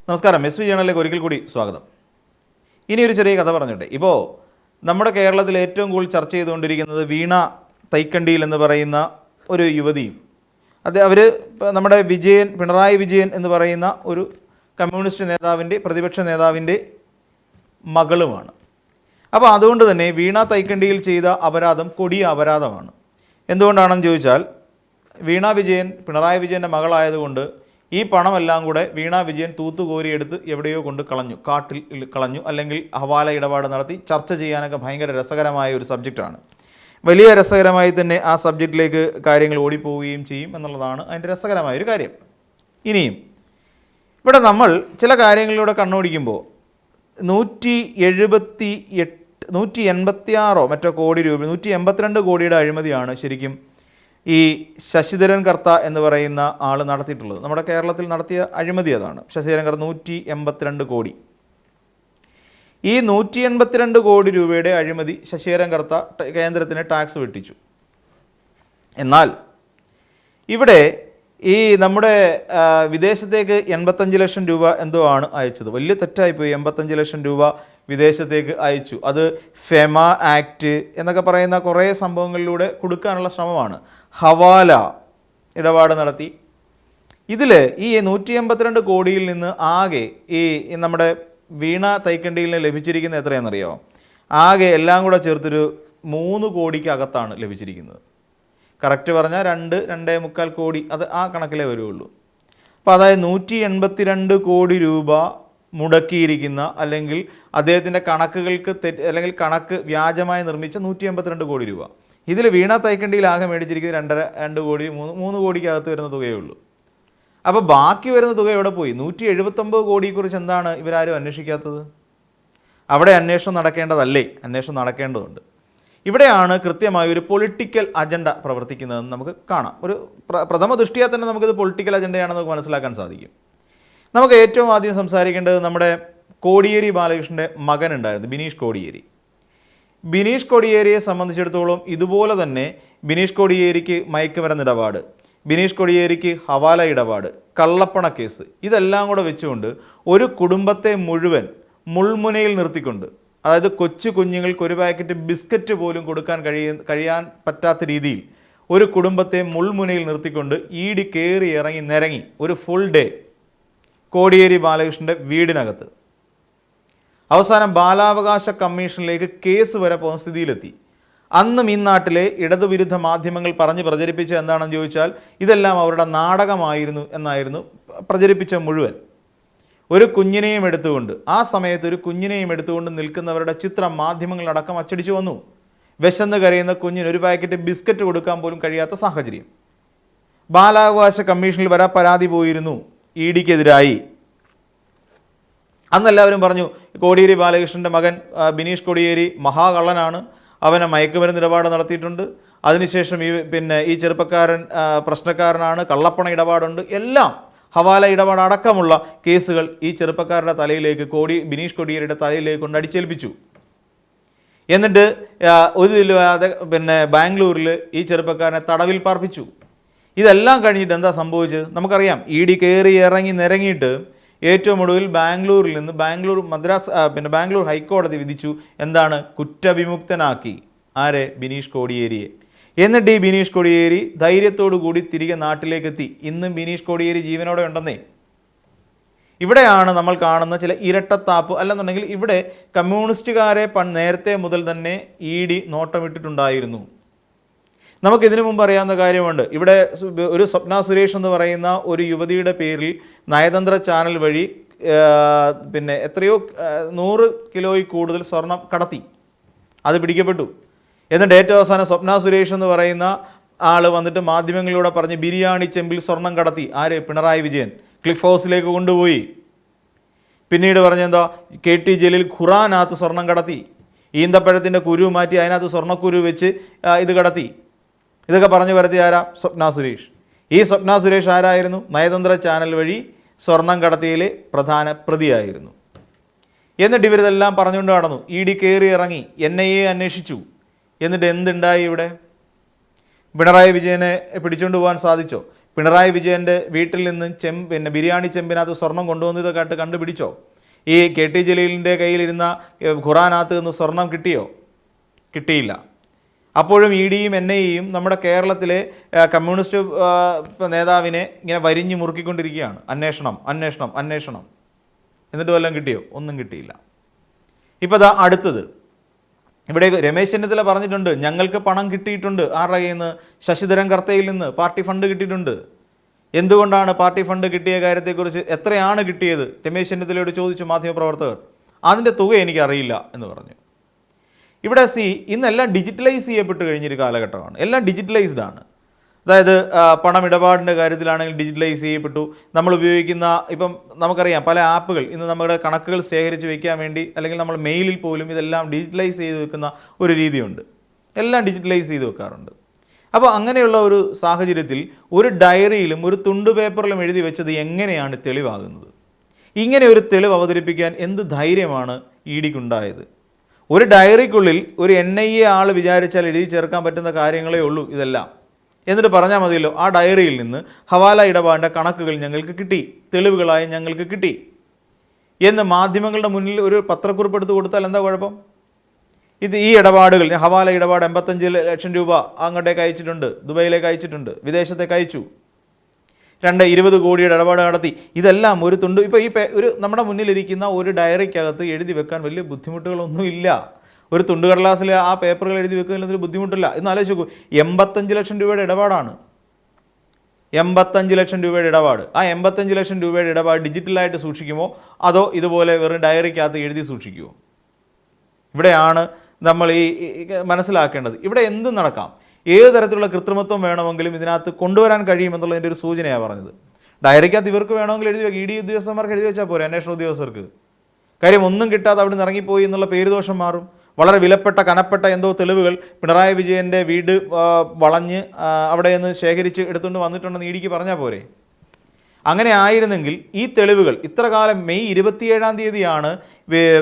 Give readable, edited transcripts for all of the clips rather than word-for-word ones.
നമസ്കാരം. S V ജേണലിലേക്ക് ഒരിക്കൽ കൂടി സ്വാഗതം. ഇനിയൊരു ചെറിയ കഥ പറഞ്ഞിട്ടെ. ഇപ്പോൾ നമ്മുടെ കേരളത്തിൽ ഏറ്റവും കൂടുതൽ ചർച്ച ചെയ്തുകൊണ്ടിരിക്കുന്നത് വീണ തൈക്കണ്ടിയിൽ എന്ന് പറയുന്ന ഒരു യുവതിയും അവർ നമ്മുടെ പിണറായി വിജയൻ എന്ന് പറയുന്ന ഒരു കമ്മ്യൂണിസ്റ്റ് നേതാവിൻ്റെ പ്രതിപക്ഷ നേതാവിൻ്റെ മകളുമാണ്. അപ്പോൾ അതുകൊണ്ട് തന്നെ വീണ തൈക്കണ്ടിയിൽ ചെയ്ത അപരാധം കൊടിയ അപരാധമാണ്. എന്തുകൊണ്ടാണെന്ന് ചോദിച്ചാൽ പിണറായി വിജയൻ്റെ മകളായതുകൊണ്ട് ഈ പണമെല്ലാം കൂടെ വീണ വിജയൻ തൂത്തുകോരിയെടുത്ത് എവിടെയോ കൊണ്ട് കളഞ്ഞു, കാട്ടിൽ കളഞ്ഞു, അല്ലെങ്കിൽ ഹവാല ഇടപാട് നടത്തി. ചർച്ച ചെയ്യാനൊക്കെ ഭയങ്കര രസകരമായ ഒരു സബ്ജക്റ്റാണ്. വലിയ രസകരമായി തന്നെ ആ സബ്ജക്റ്റിലേക്ക് കാര്യങ്ങൾ ഓടിപ്പോവുകയും ചെയ്യും എന്നുള്ളതാണ് അതിൻ്റെ രസകരമായൊരു കാര്യം. ഇനിയും ഇവിടെ നമ്മൾ ചില കാര്യങ്ങളിലൂടെ കണ്ണോടിക്കുമ്പോൾ 186 മറ്റോ കോടി രൂപ 182 കോടിയുടെ അഴിമതിയാണ് ശരിക്കും ഈ ശശിധരൻ കർത്ത എന്ന് പറയുന്ന ആൾ നടത്തിയിട്ടുള്ളത്. നമ്മുടെ കേരളത്തിൽ നടത്തിയ അഴിമതി അതാണ്. ശശിധരൻ കർത്ത 182 കോടി. ഈ 182 കോടി രൂപയുടെ അഴിമതി ശശിധരൻ കർത്ത കേന്ദ്രത്തിന് ടാക്സ് വെട്ടിച്ചു. എന്നാൽ ഇവിടെ ഈ നമ്മുടെ വിദേശത്തേക്ക് 85 ലക്ഷം രൂപ എന്തോ ആണ് അയച്ചത്. വലിയ തെറ്റായിപ്പോയി. 85 ലക്ഷം രൂപ വിദേശത്തേക്ക് അയച്ചു. അത് ഫെമ ആക്ട് എന്നൊക്കെ പറയുന്ന കുറേ സംഭവങ്ങളിലൂടെ കൊടുക്കാനുള്ള ശ്രമമാണ്. ഹവാല ഇടപാട് നടത്തി. ഇതിൽ ഈ 182 കോടിയിൽ നിന്ന് ആകെ ഈ നമ്മുടെ വീണ തൈക്കണ്ടിയിൽ ലഭിച്ചിരിക്കുന്ന എത്രയാണെന്നറിയോ? ആകെ എല്ലാം കൂടെ ചേർത്തൊരു 3 കോടിക്ക് അകത്താണ് ലഭിച്ചിരിക്കുന്നത്. കറക്റ്റ് പറഞ്ഞാൽ 2-2.25 കോടി, അത് ആ കണക്കിലേ വരുള്ളൂ. അപ്പോൾ അതായത് 182 കോടി രൂപ മുടക്കിയിരിക്കുന്ന, അല്ലെങ്കിൽ അദ്ദേഹത്തിൻ്റെ കണക്കുകൾക്ക് അല്ലെങ്കിൽ കണക്ക് വ്യാജമായി നിർമ്മിച്ച 182 കോടി രൂപ. ഇതിൽ വീണ തൈക്കണ്ടിയിൽ ആകെ മേടിച്ചിരിക്കുന്നത് 2 കോടി 3 കോടിക്കകത്ത് വരുന്ന തുകയേ ഉള്ളൂ. അപ്പോൾ ബാക്കി വരുന്ന തുക എവിടെ പോയി? 179 കോടിയെക്കുറിച്ച് എന്താണ് ഇവരാരും അന്വേഷിക്കാത്തത്? അവിടെ അന്വേഷണം നടക്കേണ്ടതല്ലേ? അന്വേഷണം നടക്കേണ്ടതുണ്ട്. ഇവിടെയാണ് കൃത്യമായ ഒരു പൊളിറ്റിക്കൽ അജണ്ട പ്രവർത്തിക്കുന്നതെന്ന് നമുക്ക് കാണാം. ഒരു പ്രഥമ ദൃഷ്ടിയാ തന്നെ നമുക്കിത് പൊളിറ്റിക്കൽ അജണ്ടയാണെന്ന് മനസ്സിലാക്കാൻ സാധിക്കും. നമുക്ക് ഏറ്റവും ആദ്യം സംസാരിക്കേണ്ടത് നമ്മുടെ കോടിയേരി ബാലകൃഷ്ണൻ്റെ മകനുണ്ടായിരുന്നു, ബിനീഷ് കോടിയേരി. ബിനീഷ് കോടിയേരിയെ സംബന്ധിച്ചിടത്തോളം ഇതുപോലെ തന്നെ ബിനീഷ് കോടിയേരിക്ക് മയക്കുമരുന്ന് ഇടപാട്, ബിനീഷ് കോടിയേരിക്ക് ഹവാല ഇടപാട്, കള്ളപ്പണ കേസ്, ഇതെല്ലാം കൂടെ വെച്ചുകൊണ്ട് ഒരു കുടുംബത്തെ മുഴുവൻ മുൾമുനയിൽ നിർത്തിക്കൊണ്ട്, അതായത് കൊച്ചു കുഞ്ഞുങ്ങൾക്ക് ഒരു പാക്കറ്റ് ബിസ്ക്കറ്റ് പോലും കൊടുക്കാൻ കഴിയാൻ പറ്റാത്ത രീതിയിൽ ഒരു കുടുംബത്തെ മുൾമുനയിൽ നിർത്തിക്കൊണ്ട് ഈടി കയറി ഇറങ്ങി നിരങ്ങി ഒരു ഫുൾ ഡേ കോടിയേരി ബാലകൃഷ്ണൻ്റെ വീടിനകത്ത്. അവസാനം ബാലാവകാശ കമ്മീഷനിലേക്ക് കേസ് വരെ പോകുന്ന സ്ഥിതിയിലെത്തി. അന്നും ഈ നാട്ടിലെ ഇടതുവിരുദ്ധ മാധ്യമങ്ങൾ പറഞ്ഞ് പ്രചരിപ്പിച്ച എന്താണെന്ന് ചോദിച്ചാൽ ഇതെല്ലാം അവരുടെ നാടകമായിരുന്നു എന്നായിരുന്നു പ്രചരിപ്പിച്ച മുഴുവൻ. ഒരു കുഞ്ഞിനെയും എടുത്തുകൊണ്ട്, ആ സമയത്ത് ഒരു കുഞ്ഞിനെയും എടുത്തുകൊണ്ട് നിൽക്കുന്നവരുടെ ചിത്രം മാധ്യമങ്ങളടക്കം അച്ചടിച്ചു വന്നു. വിശന്ന് കരയുന്ന കുഞ്ഞിന് ഒരു പാക്കറ്റ് ബിസ്ക്കറ്റ് കൊടുക്കാൻ പോലും കഴിയാത്ത സാഹചര്യം. ബാലാവകാശ കമ്മീഷനിൽ വരെ പരാതി പോയിരുന്നു ഇഡിക്കെതിരായി. അന്നെല്ലാവരും പറഞ്ഞു കോടിയേരി ബാലകൃഷ്ണൻ്റെ മകൻ ബിനീഷ് കോടിയേരി മഹാകള്ളനാണ്, അവനെ മയക്കുമരുന്ന് ഇടപാട് നടത്തിയിട്ടുണ്ട്, അതിനുശേഷം ഈ ചെറുപ്പക്കാരൻ പ്രശ്നക്കാരനാണ്, കള്ളപ്പണ ഇടപാടുണ്ട്, എല്ലാം ഹവാല ഇടപാട് അടക്കമുള്ള കേസുകൾ ഈ ചെറുപ്പക്കാരുടെ തലയിലേക്ക് ബിനീഷ് കോടിയേരിയുടെ തലയിലേക്ക് കൊണ്ട് അടിച്ചേൽപ്പിച്ചു. എന്നിട്ട് ഒരിതില്ലാതെ ബാംഗ്ലൂരിൽ ഈ ചെറുപ്പക്കാരനെ തടവിൽ പാർപ്പിച്ചു. ഇതെല്ലാം കഴിഞ്ഞിട്ട് എന്താ സംഭവിച്ചത് നമുക്കറിയാം. ഇഡി കയറി ഇറങ്ങി നിരങ്ങിയിട്ട് ഏറ്റവും ഒടുവിൽ ബാംഗ്ലൂരിൽ നിന്ന് ബാംഗ്ലൂർ ഹൈക്കോടതി വിധിച്ചു. എന്താണ്? കുറ്റവിമുക്തനാക്കി. ആരെ? ബിനീഷ് കോടിയേരിയെ. എന്നിട്ട് ഈ ബിനീഷ് കോടിയേരി ധൈര്യത്തോടു കൂടി തിരികെ നാട്ടിലേക്കെത്തി. ഇന്നും ബിനീഷ് കോടിയേരി ജീവനോടെ ഉണ്ടെന്നേ. ഇവിടെയാണ് നമ്മൾ കാണുന്ന ചില ഇരട്ടത്താപ്പ്. അല്ലെന്നുണ്ടെങ്കിൽ ഇവിടെ കമ്മ്യൂണിസ്റ്റുകാരെ നേരത്തെ മുതൽ തന്നെ ഇഡി നോട്ടമിട്ടിട്ടുണ്ടായിരുന്നു. നമുക്കിതിനു മുമ്പ് അറിയാവുന്ന കാര്യമുണ്ട്. ഇവിടെ ഒരു സ്വപ്ന സുരേഷ് എന്ന് പറയുന്ന ഒരു യുവതിയുടെ പേരിൽ നയതന്ത്ര ചാനൽ വഴി എത്രയോ 100 കിലോയിൽ കൂടുതൽ സ്വർണം കടത്തി. അത് പിടിക്കപ്പെട്ടു. എന്നിട്ട് ഏറ്റവും അവസാനം സ്വപ്ന സുരേഷ് എന്ന് പറയുന്ന ആൾ വന്നിട്ട് മാധ്യമങ്ങളിലൂടെ പറഞ്ഞ് ബിരിയാണി ചെമ്പിൽ സ്വർണം കടത്തി. ആര്? പിണറായി വിജയൻ. ക്ലിഫ് ഹൗസിലേക്ക് കൊണ്ടുപോയി. പിന്നീട് പറഞ്ഞെന്താ? KT ജലീൽ ഖുറാനകത്ത് സ്വർണം കടത്തി. ഈന്തപ്പഴത്തിൻ്റെ കുരു മാറ്റി അതിനകത്ത് സ്വർണ്ണക്കുരു വെച്ച് ഇത് കടത്തി. ഇതൊക്കെ പറഞ്ഞു വരുത്തി ആരാ? സ്വപ്ന സുരേഷ്. ഈ സ്വപ്ന സുരേഷ് ആരായിരുന്നു? നയതന്ത്ര ചാനൽ വഴി സ്വർണം കടത്തിയതിലെ പ്രധാന പ്രതിയായിരുന്നു. എന്നിട്ട് ഇവരിതെല്ലാം പറഞ്ഞുകൊണ്ട് നടന്നു. ഇഡി കയറി ഇറങ്ങി, NIA അന്വേഷിച്ചു. എന്നിട്ട് എന്തുണ്ടായി? ഇവിടെ പിണറായി വിജയനെ പിടിച്ചുകൊണ്ട് പോകാൻ സാധിച്ചോ? പിണറായി വിജയൻ്റെ വീട്ടിൽ നിന്ന് ബിരിയാണി ചെമ്പിനകത്ത് സ്വർണം കൊണ്ടുവന്നതൊക്കെ ആയിട്ട് കണ്ടുപിടിച്ചോ? ഈ KT ജലീലിൻ്റെ കയ്യിലിരുന്ന ഖുറാനകത്ത് നിന്ന് സ്വർണം കിട്ടിയോ? കിട്ടിയില്ല. അപ്പോഴും EDയും NIAയും നമ്മുടെ കേരളത്തിലെ കമ്മ്യൂണിസ്റ്റ് നേതാവിനെ ഇങ്ങനെ വരിഞ്ഞ് മുറുക്കിക്കൊണ്ടിരിക്കുകയാണ്. അന്വേഷണം അന്വേഷണം അന്വേഷണം. എന്നിട്ട് വല്ലതും കിട്ടിയോ? ഒന്നും കിട്ടിയില്ല. ഇപ്പോൾ ദാ അടുത്തത്, ഇവിടെ രമേശ് ചെന്നിത്തല പറഞ്ഞിട്ടുണ്ട്, ഞങ്ങൾക്ക് പണം കിട്ടിയിട്ടുണ്ട്. ആരുടെ കയ്യിൽ നിന്ന്? ശശിധരൻ കർത്തയിൽ നിന്ന് പാർട്ടി ഫണ്ട് കിട്ടിയിട്ടുണ്ട്. എന്തുകൊണ്ടാണ് പാർട്ടി ഫണ്ട് കിട്ടിയ കാര്യത്തെക്കുറിച്ച്, എത്രയാണ് കിട്ടിയത്, രമേശ് ചെന്നിത്തലയോട് ചോദിച്ചു മാധ്യമപ്രവർത്തകർ. അതിൻ്റെ തുക എനിക്കറിയില്ല എന്ന് പറഞ്ഞു. ഇവിടെ ഇന്നെല്ലാം ഡിജിറ്റലൈസ് ചെയ്യപ്പെട്ട് കഴിഞ്ഞൊരു കാലഘട്ടമാണ്. എല്ലാം ഡിജിറ്റലൈസ്ഡ് ആണ്. അതായത് പണമിടപാടിൻ്റെ കാര്യത്തിലാണെങ്കിൽ ഡിജിറ്റലൈസ് ചെയ്യപ്പെട്ടു. നമ്മൾ ഉപയോഗിക്കുന്ന ഇപ്പം നമുക്കറിയാം പല ആപ്പുകൾ ഇന്ന് നമ്മുടെ കണക്കുകൾ ശേഖരിച്ച് വയ്ക്കാൻ വേണ്ടി, അല്ലെങ്കിൽ നമ്മൾ മെയിലിൽ പോലും ഇതെല്ലാം ഡിജിറ്റലൈസ് ചെയ്ത് വെക്കുന്ന ഒരു രീതിയുണ്ട്. എല്ലാം ഡിജിറ്റലൈസ് ചെയ്ത് വെക്കാറുണ്ട്. അപ്പോൾ അങ്ങനെയുള്ള ഒരു സാഹചര്യത്തിൽ ഒരു ഡയറിയിലും ഒരു തുണ്ട് പേപ്പറിലും എഴുതി വെച്ചത് എങ്ങനെയാണ് തെളിവാകുന്നത്? ഇങ്ങനെ ഒരു തെളിവ് അവതരിപ്പിക്കാൻ എന്ത് ധൈര്യമാണ് EDക്കുണ്ടായത്? ഒരു ഡയറിക്കുള്ളിൽ ഒരു NIA ആൾ വിചാരിച്ചാൽ എഴുതി ചേർക്കാൻ പറ്റുന്ന കാര്യങ്ങളേ ഉള്ളൂ ഇതെല്ലാം. എന്നിട്ട് പറഞ്ഞാൽ മതിയല്ലോ, ആ ഡയറിയിൽ നിന്ന് ഹവാല ഇടപാടിൻ്റെ കണക്കുകൾ ഞങ്ങൾക്ക് കിട്ടി, തെളിവുകളായി ഞങ്ങൾക്ക് കിട്ടി എന്ന് മാധ്യമങ്ങളുടെ മുന്നിൽ ഒരു പത്രക്കുറിപ്പ് എടുത്ത് കൊടുത്താൽ എന്താ കുഴപ്പം? ഈ ഇടപാടുകൾ, ഹവാല ഇടപാട് 85 ലക്ഷം രൂപ അങ്ങോട്ടേക്ക് അയച്ചിട്ടുണ്ട്, ദുബൈയിലേക്ക് അയച്ചിട്ടുണ്ട്, വിദേശത്തേക്ക് അയച്ചു, 20 കോടിയുടെ ഇടപാട് നടത്തി. ഇതെല്ലാം ഒരു തുണ്ട് ഇപ്പോൾ ഒരു നമ്മുടെ മുന്നിലിരിക്കുന്ന ഒരു ഡയറിക്കകത്ത് എഴുതി വെക്കാൻ വലിയ ബുദ്ധിമുട്ടുകളൊന്നുമില്ല. ഒരു തുണ്ടുകടലാസിൽ ആ പേപ്പറുകൾ എഴുതി വെക്കുന്നതിൽ ബുദ്ധിമുട്ടില്ല. എന്ന് ആലോചിച്ച് നോക്കൂ, 85 ലക്ഷം രൂപയുടെ ഇടപാടാണ്. 85 ലക്ഷം രൂപയുടെ ഇടപാട്. ആ 85 ലക്ഷം രൂപയുടെ ഇടപാട് ഡിജിറ്റലായിട്ട് സൂക്ഷിക്കുമോ അതോ ഇതുപോലെ വെറും ഡയറിക്കകത്ത് എഴുതി സൂക്ഷിക്കുമോ? ഇവിടെയാണ് നമ്മൾ മനസ്സിലാക്കേണ്ടത്. ഇവിടെ എന്ത് നടക്കാം, ഏത് തരത്തിലുള്ള കൃത്രിമത്വം വേണമെങ്കിലും ഇതിനകത്ത് കൊണ്ടുവരാൻ കഴിയുമെന്നുള്ളതിൻ്റെ ഒരു സൂചനയാണ് പറഞ്ഞത്. ഡയറിക്കകത്ത് ഇവർക്ക് വേണമെങ്കിൽ എഴുതി വെക്കാം, ED ഉദ്യോഗസ്ഥന്മാർക്ക് എഴുതി വെച്ചാൽ പോരെ, അന്വേഷണ ഉദ്യോഗസ്ഥർക്ക്. കാര്യം ഒന്നും കിട്ടാതെ അവിടെ നിന്ന് ഇറങ്ങിപ്പോയി എന്നുള്ള പേരുദോഷം മാറും. വളരെ വിലപ്പെട്ട കനപ്പെട്ട എന്തോ തെളിവുകൾ പിണറായി വിജയൻ്റെ വീട് വളഞ്ഞ് അവിടെ നിന്ന് ശേഖരിച്ച് എടുത്തുകൊണ്ട് വന്നിട്ടുണ്ടെന്ന് EDക്ക് പറഞ്ഞാൽ പോരെ. അങ്ങനെ ആയിരുന്നെങ്കിൽ ഈ തെളിവുകൾ ഇത്ര കാലം മെയ് 27-ാം തീയതിയാണ്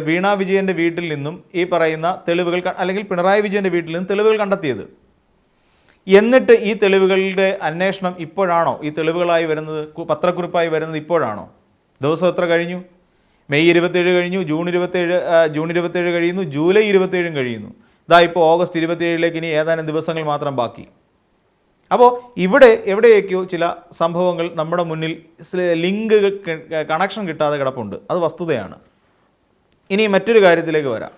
വീണ വിജയൻ്റെ വീട്ടിൽ നിന്നും ഈ പറയുന്ന തെളിവുകൾ, അല്ലെങ്കിൽ പിണറായി വിജയൻ്റെ വീട്ടിൽ നിന്നും തെളിവുകൾ കണ്ടെത്തിയത്. എന്നിട്ട് ഈ തെളിവുകളുടെ അന്വേഷണം ഇപ്പോഴാണോ, ഈ തെളിവുകളായി വരുന്നത്, പത്രക്കുറിപ്പായി വരുന്നത് ഇപ്പോഴാണോ? ദിവസം എത്ര കഴിഞ്ഞു? മെയ് 27 കഴിഞ്ഞു, ജൂൺ 27 കഴിയുന്നു, ജൂലൈ 27 കഴിയുന്നു. ഇതാ ഇപ്പോൾ ഓഗസ്റ്റ് 27 ഇനി ഏതാനും ദിവസങ്ങൾ മാത്രം ബാക്കി. അപ്പോൾ ഇവിടെ എവിടെയൊക്കെയോ ചില സംഭവങ്ങൾ നമ്മുടെ മുന്നിൽ ലിങ്ക് കണക്ഷൻ കിട്ടാതെ കിടപ്പുണ്ട്. അത് വസ്തുതയാണ്. ഇനി മറ്റൊരു കാര്യത്തിലേക്ക് വരാം.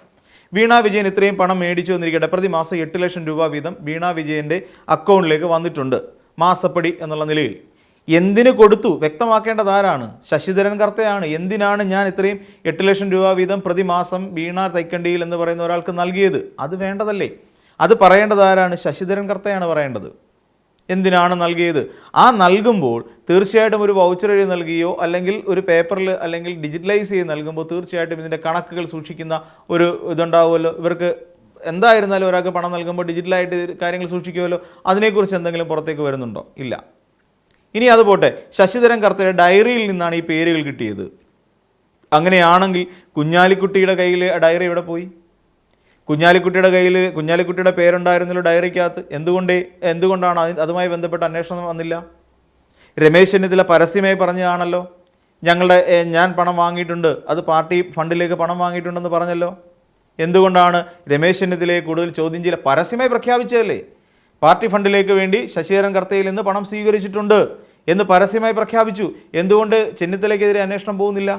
വീണ വിജയൻ ഇത്രയും പണം മേടിച്ചു വന്നിരിക്കട്ടെ, പ്രതിമാസം 8 ലക്ഷം രൂപ വീതം വീണ വിജയൻ്റെ അക്കൗണ്ടിലേക്ക് വന്നിട്ടുണ്ട് മാസപ്പടി എന്നുള്ള നിലയിൽ. എന്തിന് കൊടുത്തു വ്യക്തമാക്കേണ്ടത് ആരാണ്? ശശിധരൻ കർത്തയാണ്. എന്തിനാണ് ഞാൻ ഇത്രയും 8 ലക്ഷം രൂപ വീതം പ്രതിമാസം വീണ തൈക്കണ്ടിയിൽ എന്ന് പറയുന്ന ഒരാൾക്ക് നൽകിയത്? അത് വേണ്ടതല്ലേ? അത് പറയേണ്ടത് ആരാണ്? ശശിധരൻ കർത്തയാണ് പറയേണ്ടത്. എന്തിനാണ് നൽകിയത്? ആ നൽകുമ്പോൾ തീർച്ചയായിട്ടും ഒരു വൗച്ചർ എഴുതി നൽകിയോ അല്ലെങ്കിൽ ഒരു പേപ്പറിൽ അല്ലെങ്കിൽ ഡിജിറ്റലൈസ് ചെയ്ത് നൽകുമ്പോൾ തീർച്ചയായിട്ടും ഇതിൻ്റെ കണക്കുകൾ സൂക്ഷിക്കുന്ന ഒരു ഇതുണ്ടാവുമല്ലോ. ഇവർക്ക് എന്തായിരുന്നാലും ഒരാൾക്ക് പണം നൽകുമ്പോൾ ഡിജിറ്റലായിട്ട് കാര്യങ്ങൾ സൂക്ഷിക്കുമല്ലോ. അതിനെക്കുറിച്ച് എന്തെങ്കിലും പുറത്തേക്ക് വരുന്നുണ്ടോ? ഇല്ല. ഇനി അതുപോട്ടെ, ശശിധരൻ കർത്തയുടെ ഡയറിയിൽ നിന്നാണ് ഈ പേരുകൾ കിട്ടിയത്. അങ്ങനെയാണെങ്കിൽ കുഞ്ഞാലിക്കുട്ടിയുടെ കയ്യിൽ ഡയറി എവിടെ പോയി? കുഞ്ഞാലിക്കുട്ടിയുടെ പേരുണ്ടായിരുന്നല്ലോ ഡയറിക്കകത്ത്. എന്തുകൊണ്ടാണ് അതുമായി ബന്ധപ്പെട്ട അന്വേഷണം വന്നില്ല? രമേശ് ചെന്നിത്തല പരസ്യമായി പറഞ്ഞതാണല്ലോ, ഞാൻ പണം വാങ്ങിയിട്ടുണ്ട്, അത് പാർട്ടി ഫണ്ടിലേക്ക് പണം വാങ്ങിയിട്ടുണ്ടെന്ന് പറഞ്ഞല്ലോ. എന്തുകൊണ്ടാണ് രമേശ് ചെന്നിത്തലയെ കൂടുതൽ ചോദ്യം ചെയ്യില്ല? പരസ്യമായി പ്രഖ്യാപിച്ചതല്ലേ, പാർട്ടി ഫണ്ടിലേക്ക് വേണ്ടി ശശിധരൻ കർത്തയിൽ നിന്ന് പണം സ്വീകരിച്ചിട്ടുണ്ട് എന്ന് പരസ്യമായി പ്രഖ്യാപിച്ചു. എന്തുകൊണ്ട് ചെന്നിത്തലയ്ക്കെതിരെ അന്വേഷണം പോകുന്നില്ല?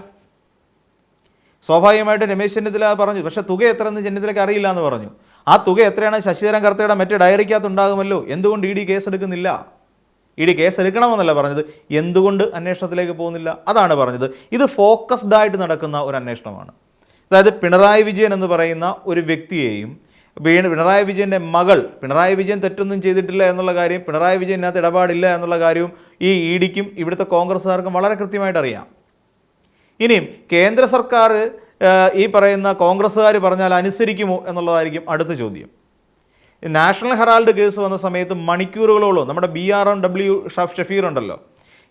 സ്വാഭാവികമായിട്ട് രമേശ് ചെന്നിത്തല പറഞ്ഞു, പക്ഷേ തുക എത്രയെന്ന് ചെന്നിത്തലയ്ക്ക് അറിയില്ല എന്ന് പറഞ്ഞു. ആ തുക എത്രയാണ് ശശിധരൻ കർത്തയുടെ മറ്റേ ഡയറിക്കകത്ത് ഉണ്ടാകുമല്ലോ. എന്തുകൊണ്ട് ED കേസെടുക്കുന്നില്ല? ED കേസെടുക്കണമെന്നല്ല പറഞ്ഞത്, എന്തുകൊണ്ട് അന്വേഷണത്തിലേക്ക് പോകുന്നില്ല അതാണ് പറഞ്ഞത്. ഇത് ഫോക്കസ്ഡ് ആയിട്ട് നടക്കുന്ന ഒരു അന്വേഷണമാണ്. അതായത് പിണറായി വിജയൻ എന്ന് പറയുന്ന ഒരു വ്യക്തിയെയും പിണറായി വിജയൻ്റെ മകൾ, പിണറായി വിജയൻ തെറ്റൊന്നും ചെയ്തിട്ടില്ല എന്നുള്ള കാര്യം, പിണറായി വിജയനകത്ത് ഇടപാടില്ല എന്നുള്ള കാര്യവും ഈ EDക്കും ഇവിടുത്തെ കോൺഗ്രസ്സുകാർക്കും വളരെ കൃത്യമായിട്ട് അറിയാം. ഇനിയും കേന്ദ്ര സർക്കാർ ഈ പറയുന്ന കോൺഗ്രസ്സുകാർ പറഞ്ഞാൽ അനുസരിക്കുമോ എന്നുള്ളതായിരിക്കും അടുത്ത ചോദ്യം. നാഷണൽ ഹെറാൾഡ് കേസ് വന്ന സമയത്ത് മണിക്കൂറുകളോളം നമ്മുടെ BRM ഷഫീർ ഉണ്ടല്ലോ,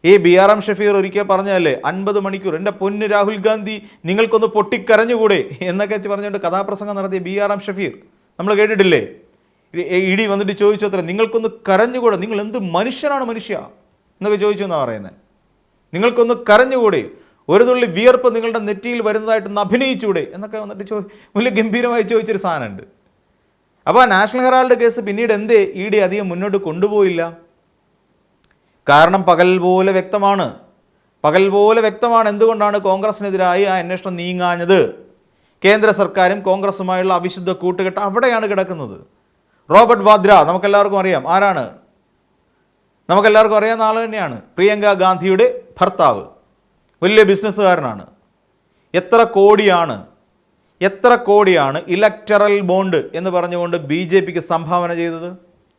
ഈ BRM ഷഫീർ ഒരിക്കൽ പറഞ്ഞല്ലേ 50 മണിക്കൂർ, എൻ്റെ പൊന്ന് രാഹുൽ ഗാന്ധി നിങ്ങൾക്കൊന്ന് പൊട്ടിക്കരഞ്ഞുകൂടെ എന്നൊക്കെ പറഞ്ഞുകൊണ്ട് കഥാപ്രസംഗം നടത്തിയ BRM ഷഫീർ നമ്മൾ കേട്ടിട്ടില്ലേ? ED വന്നിട്ട് ചോദിച്ചു, അത്ര നിങ്ങൾക്കൊന്ന് കരഞ്ഞുകൂടെ, നിങ്ങൾ എന്ത് മനുഷ്യനാണ് മനുഷ്യ, എന്നൊക്കെ ചോദിച്ചു എന്നാണ് പറയുന്നത്. നിങ്ങൾക്കൊന്ന് കരഞ്ഞുകൂടെ, ഒരു തുള്ളി വിയർപ്പ് നിങ്ങളുടെ നെറ്റിയിൽ വരുന്നതായിട്ടൊന്ന് അഭിനയിച്ചൂടെ എന്നൊക്കെ വന്നിട്ട് വലിയ ഗംഭീരമായി ചോദിച്ചൊരു സാധനമുണ്ട്. അപ്പോൾ ആ നാഷണൽ ഹെറാൾഡ് കേസ് പിന്നീട് എന്തേ ED അധികം മുന്നോട്ട് കൊണ്ടുപോയില്ല? കാരണം പകൽ പോലെ വ്യക്തമാണ് എന്തുകൊണ്ടാണ് കോൺഗ്രസിനെതിരായി ആ അന്വേഷണം നീങ്ങാഞ്ഞത്. കേന്ദ്ര സർക്കാരും കോൺഗ്രസുമായുള്ള അവിശുദ്ധ കൂട്ടുകെട്ട് അവിടെയാണ് കിടക്കുന്നത്. റോബർട്ട് വാദ്ര നമുക്കെല്ലാവർക്കും അറിയാം ആരാണ്, നമുക്കെല്ലാവർക്കും അറിയാവുന്ന ആൾ തന്നെയാണ്. പ്രിയങ്ക ഗാന്ധിയുടെ ഭർത്താവ്, വലിയ ബിസിനസ്സുകാരനാണ്. എത്ര കോടിയാണ് ഇലക്ടറൽ ബോണ്ട് എന്ന് പറഞ്ഞുകൊണ്ട് BJPക്ക് സംഭാവന ചെയ്തത്?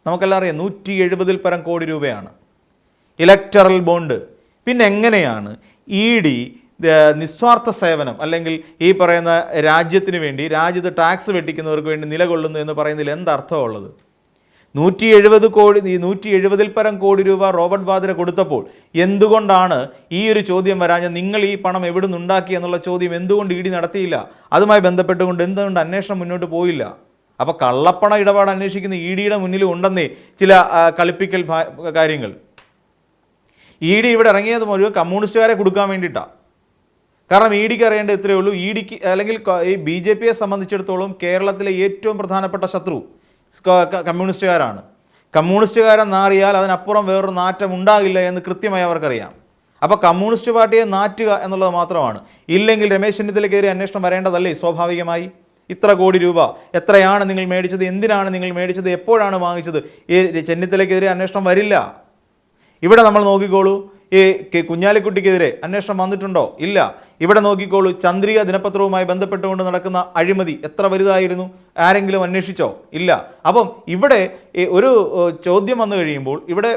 നമുക്കെല്ലാം അറിയാം, 170-ൽ പരം കോടി രൂപയാണ് ഇലക്ടറൽ ബോണ്ട്. പിന്നെ എങ്ങനെയാണ് ED നിസ്വാർത്ഥ സേവനം അല്ലെങ്കിൽ ഈ പറയുന്ന രാജ്യത്തിന് വേണ്ടി, രാജ്യത്ത് ടാക്സ് വെട്ടിക്കുന്നവർക്ക് വേണ്ടി നിലകൊള്ളുന്നു എന്ന് പറയുന്നതിൽ എന്തർത്ഥമുള്ളത്? 170-ൽ പരം കോടി രൂപ റോബർട്ട് വാദ്ര കൊടുത്തപ്പോൾ എന്തുകൊണ്ടാണ് ഈ ഒരു ചോദ്യം വരാഞ്ഞത്? നിങ്ങൾ ഈ പണം എവിടെ നിന്നുണ്ടാക്കി എന്നുള്ള ചോദ്യം എന്തുകൊണ്ട് ED നടത്തിയില്ല? അതുമായി ബന്ധപ്പെട്ടുകൊണ്ട് എന്തുകൊണ്ട് അന്വേഷണം മുന്നോട്ട് പോയില്ല? അപ്പോൾ കള്ളപ്പണ ഇടപാട് അന്വേഷിക്കുന്ന EDയുടെ മുന്നിലും ഉണ്ടെന്നേ ചില കളിപ്പിക്കൽ കാര്യങ്ങൾ. ED ഇവിടെ ഇറങ്ങിയത് മുഴുവൻ കമ്മ്യൂണിസ്റ്റുകാരെ കൊടുക്കാൻ വേണ്ടിയിട്ടാണ്. കാരണം EDക്ക് അറിയേണ്ടത് ഇത്രയേ ഉള്ളൂ, EDക്ക് അല്ലെങ്കിൽ ഈ BJPയെ സംബന്ധിച്ചിടത്തോളം കേരളത്തിലെ ഏറ്റവും പ്രധാനപ്പെട്ട ശത്രു കമ്മ്യൂണിസ്റ്റുകാരാണ്. കമ്മ്യൂണിസ്റ്റുകാരെന്നറിയാൽ അതിനപ്പുറം വേറൊരു നാറ്റം ഉണ്ടാകില്ല എന്ന് കൃത്യമായി അവർക്കറിയാം. അപ്പോൾ കമ്മ്യൂണിസ്റ്റ് പാർട്ടിയെ നാറ്റുക എന്നുള്ളത് മാത്രമാണ്. ഇല്ലെങ്കിൽ രമേശ് ചെന്നിത്തലയ്ക്കെതിരെ അന്വേഷണം വരേണ്ടതല്ലേ സ്വാഭാവികമായി? ഇത്ര കോടി രൂപ എത്രയാണ് നിങ്ങൾ മേടിച്ചത്, എന്തിനാണ് നിങ്ങൾ മേടിച്ചത്, എപ്പോഴാണ് വാങ്ങിച്ചത്? ഈ ചെന്നിത്തലയ്ക്കെതിരെ അന്വേഷണം വരില്ല. ഇവിടെ നമ്മൾ നോക്കിക്കോളൂ, ഈ കുഞ്ഞാലിക്കുട്ടിക്കെതിരെ അന്വേഷണം വന്നിട്ടുണ്ടോ? ഇല്ല. ഇവിടെ നോക്കിക്കോളൂ, ചന്ദ്രിക ദിനപത്രവുമായി ബന്ധപ്പെട്ടുകൊണ്ട് നടക്കുന്ന അഴിമതി എത്ര വലുതായിരുന്നു? ആരെങ്കിലും അന്വേഷിച്ചോ? ഇല്ല. അപ്പം ഇവിടെ ഒരു ചോദ്യം വന്നു കഴിയുമ്പോൾ ഇവിടെ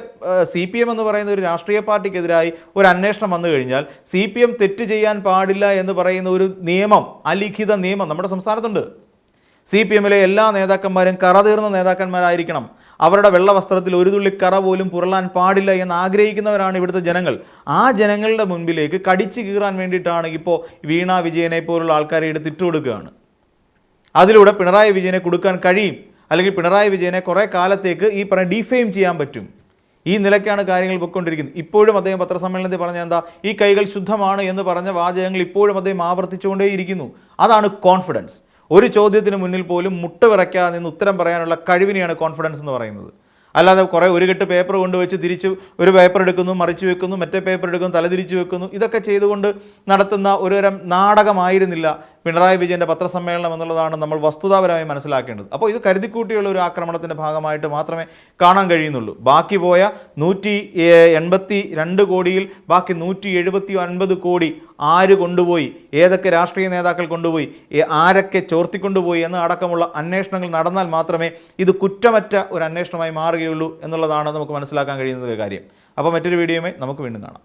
CPM എന്ന് പറയുന്ന ഒരു രാഷ്ട്രീയ പാർട്ടിക്കെതിരായി ഒരു അന്വേഷണം വന്നു കഴിഞ്ഞാൽ CPM തെറ്റ് ചെയ്യാൻ പാടില്ല എന്ന് പറയുന്ന ഒരു നിയമം, അലിഖിത നിയമം നമ്മുടെ സംസ്ഥാനത്തുണ്ട്. CPMലെ എല്ലാ നേതാക്കന്മാരും കറതീർന്ന നേതാക്കന്മാരായിരിക്കണം. അവരുടെ വെള്ള വസ്ത്രത്തിൽ ഒരു തുള്ളി കറ പോലും പുരളാൻ പാടില്ല എന്ന് ആഗ്രഹിക്കുന്നവരാണ് ഇവിടുത്തെ ജനങ്ങൾ. ആ ജനങ്ങളുടെ മുൻപിലേക്ക് കടിച്ചു കീറാൻ വേണ്ടിയിട്ടാണ് ഇപ്പോൾ വീണ വിജയനെ പോലുള്ള ആൾക്കാരെ എടുത്തിട്ട് കൊടുക്കുകയാണ്. അതിലൂടെ പിണറായി വിജയനെ കൊടുക്കാൻ കഴിയും, അല്ലെങ്കിൽ പിണറായി വിജയനെ കുറേ കാലത്തേക്ക് ഈ ഡിഫെയിം ചെയ്യാൻ പറ്റും. ഈ നിലയ്ക്കാണ് കാര്യങ്ങൾ പൊയ്ക്കൊണ്ടിരിക്കുന്നത്. ഇപ്പോഴും അദ്ദേഹം പത്രസമ്മേളനത്തിൽ പറഞ്ഞ എന്താ, ഈ കൈകൾ ശുദ്ധമാണ് എന്ന് പറഞ്ഞ വാചകങ്ങൾ ഇപ്പോഴും അദ്ദേഹം ആവർത്തിച്ചുകൊണ്ടേയിരിക്കുന്നു. അതാണ് കോൺഫിഡൻസ്. ഒരു ചോദ്യത്തിന് മുന്നിൽ പോലും മുട്ട വിറയ്ക്കാതെ നിന്ന് ഉത്തരം പറയാനുള്ള കഴിവിനെയാണ് കോൺഫിഡൻസ് എന്ന് പറയുന്നത്. അല്ലാതെ കുറേ ഒരു കെട്ട് പേപ്പർ കൊണ്ടുവച്ച് തിരിച്ച് ഒരു പേപ്പർ എടുക്കുന്നു, മറിച്ച് വെക്കുന്നു, മറ്റേ പേപ്പർ എടുക്കുന്നു, തലതിരിച്ച് വെക്കുന്നു, ഇതൊക്കെ ചെയ്തുകൊണ്ട് നടത്തുന്ന ഒരുതരം നാടകമായിരുന്നില്ല പിണറായി വിജയൻ്റെ പത്രസമ്മേളനം എന്നുള്ളതാണ് നമ്മൾ വസ്തുതാപരമായി മനസ്സിലാക്കേണ്ടത്. അപ്പോൾ ഇത് കരുതിക്കൂട്ടിയുള്ള ഒരു ആക്രമണത്തിൻ്റെ ഭാഗമായിട്ട് മാത്രമേ കാണാൻ കഴിയുന്നുള്ളൂ. ബാക്കി പോയ 182 കോടിയിൽ ബാക്കി 179 കോടി ആര് കൊണ്ടുപോയി, ഏതൊക്കെ രാഷ്ട്രീയ നേതാക്കൾ കൊണ്ടുപോയി, ആരൊക്കെ ചോർത്തിക്കൊണ്ടുപോയി എന്ന അടക്കമുള്ള അന്വേഷണങ്ങൾ നടന്നാൽ മാത്രമേ ഇത് കുറ്റമറ്റ ഒരു അന്വേഷണമായി മാറുകയുള്ളൂ എന്നുള്ളതാണ് നമുക്ക് മനസ്സിലാക്കാൻ കഴിയുന്ന കാര്യം. അപ്പോൾ മറ്റൊരു വീഡിയോയുമായി നമുക്ക് വീണ്ടും കാണാം.